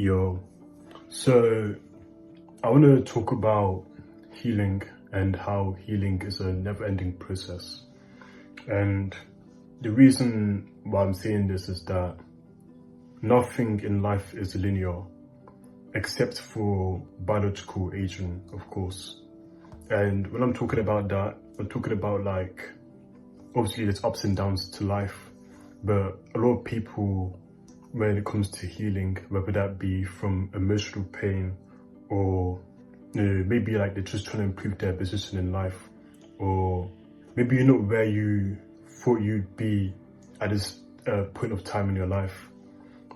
Yo, so I want to talk about healing and how healing is a never-ending process. And the reason why I'm saying this is that nothing in life is linear, except for biological aging, of course. And when I'm talking about that, I'm talking about like, obviously there's ups and downs to life, but a lot of people, when it comes to healing, whether that be from emotional pain or maybe like they're just trying to improve their position in life, or maybe you're not where you thought you'd be at this point of time in your life,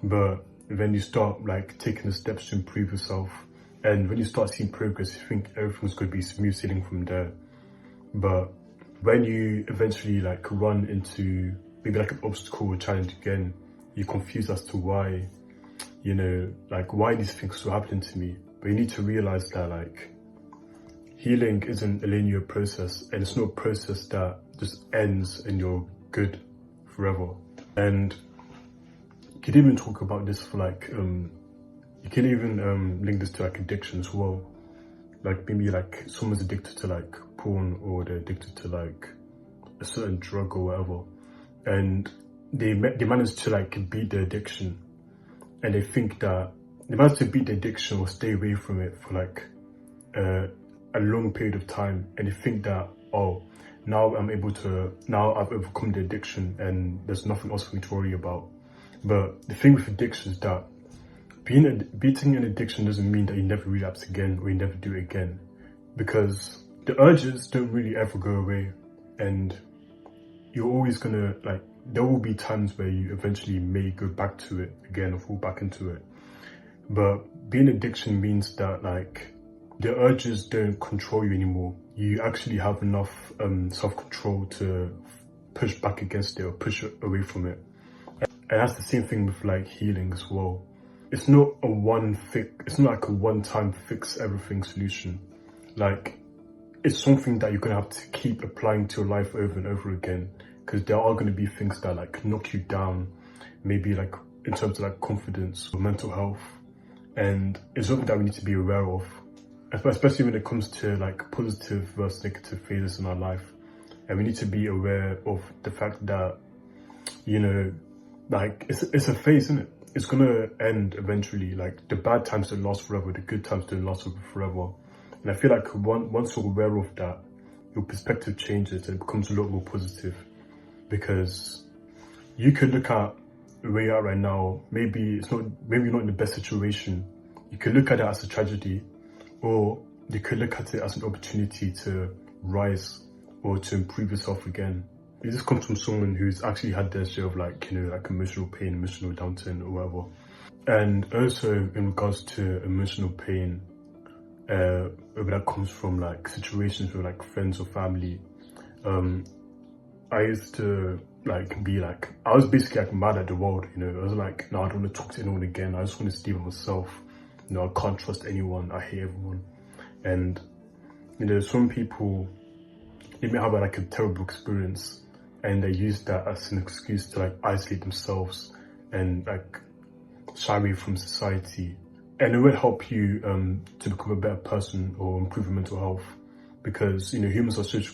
but then you start like taking the steps to improve yourself, and when you start seeing progress, you think everything's going to be smooth sailing from there. But when you eventually like run into maybe like an obstacle or challenge again, you're confused as to why, like why these things are happening to me. But you need to realize that like healing isn't a linear process, and it's not a process that just ends and you're good forever. And you could even talk about this for like, you can even link this to like addiction as well. Like maybe like someone's addicted to like porn, or they're addicted to like a certain drug or whatever, and they manage to like beat the addiction, and they think that they manage to beat the addiction or stay away from it for like a long period of time, and they think that, oh, now I've overcome the addiction and there's nothing else for me to worry about. But the thing with addiction is that beating an addiction doesn't mean that you never relapse again or you never do it again, because the urges don't really ever go away, and you're always gonna like, there will be times where you eventually may go back to it again or fall back into it. But being addiction means that like the urges don't control you anymore. You actually have enough self-control to push back against it or push away from it. And that's the same thing with like healing as well. It's not like a one-time fix everything solution. Like, it's something that you're gonna have to keep applying to your life over and over again, because there are gonna be things that like knock you down, maybe like in terms of like confidence or mental health. And it's something that we need to be aware of, especially when it comes to like positive versus negative phases in our life. And we need to be aware of the fact that, like it's a phase, isn't it? It's gonna end eventually. Like the bad times don't last forever, the good times don't last forever. And I feel like once you're aware of that, your perspective changes and it becomes a lot more positive. Because you could look at where you're at right now, maybe you're not in the best situation. You could look at it as a tragedy, or you could look at it as an opportunity to rise or to improve yourself again. This comes from someone who's actually had their share of like, like emotional pain, emotional downturn or whatever. And also in regards to emotional pain, whether that comes from like situations with like friends or family, I used to like be like, I was basically like mad at the world, I was like, no, I don't want to talk to anyone again. I just want to stay with myself. I can't trust anyone. I hate everyone. And some people, they may have like a terrible experience, and they use that as an excuse to like isolate themselves and like shy away from society. And it will help you to become a better person or improve your mental health, because humans are social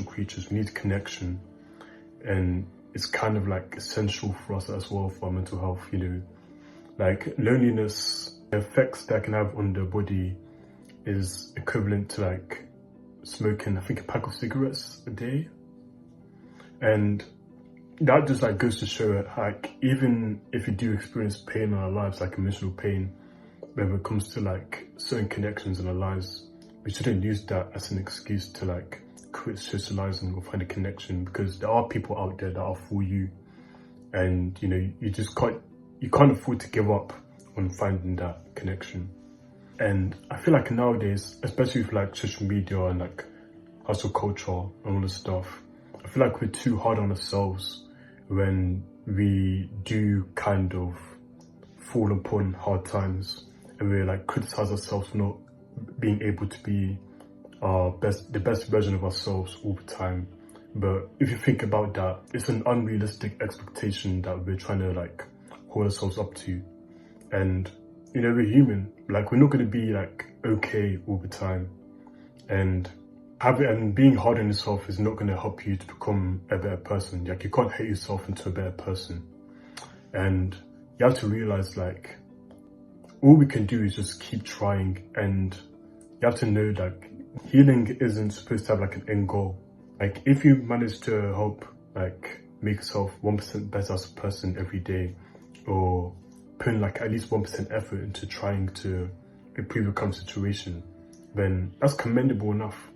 creatures. We need connection, and it's kind of like essential for us as well for our mental health. Like loneliness, the effects that can have on the body is equivalent to like smoking, I think, a pack of cigarettes a day. And that just like goes to show it, like even if we do experience pain in our lives, like emotional pain, when it comes to like certain connections in our lives, we shouldn't use that as an excuse to like quit socializing or find a connection, because there are people out there that are for you, and you can't afford to give up on finding that connection. And I feel like nowadays, especially with like social media and like hustle culture and all this stuff, I feel like we're too hard on ourselves when we do kind of fall upon hard times, and we like criticize ourselves for not being able to be the best version of ourselves all the time. But if you think about that, it's an unrealistic expectation that we're trying to like hold ourselves up to. And you know, we're human. Like, we're not going to be like okay all the time, and being hard on yourself is not going to help you to become a better person. Like, you can't hate yourself into a better person. And you have to realize, like, all we can do is just keep trying. And you have to know that healing isn't supposed to have like an end goal. Like, if you manage to help like make yourself 1% better as a person every day, or put in like at least 1% effort into trying to improve your current situation, then that's commendable enough.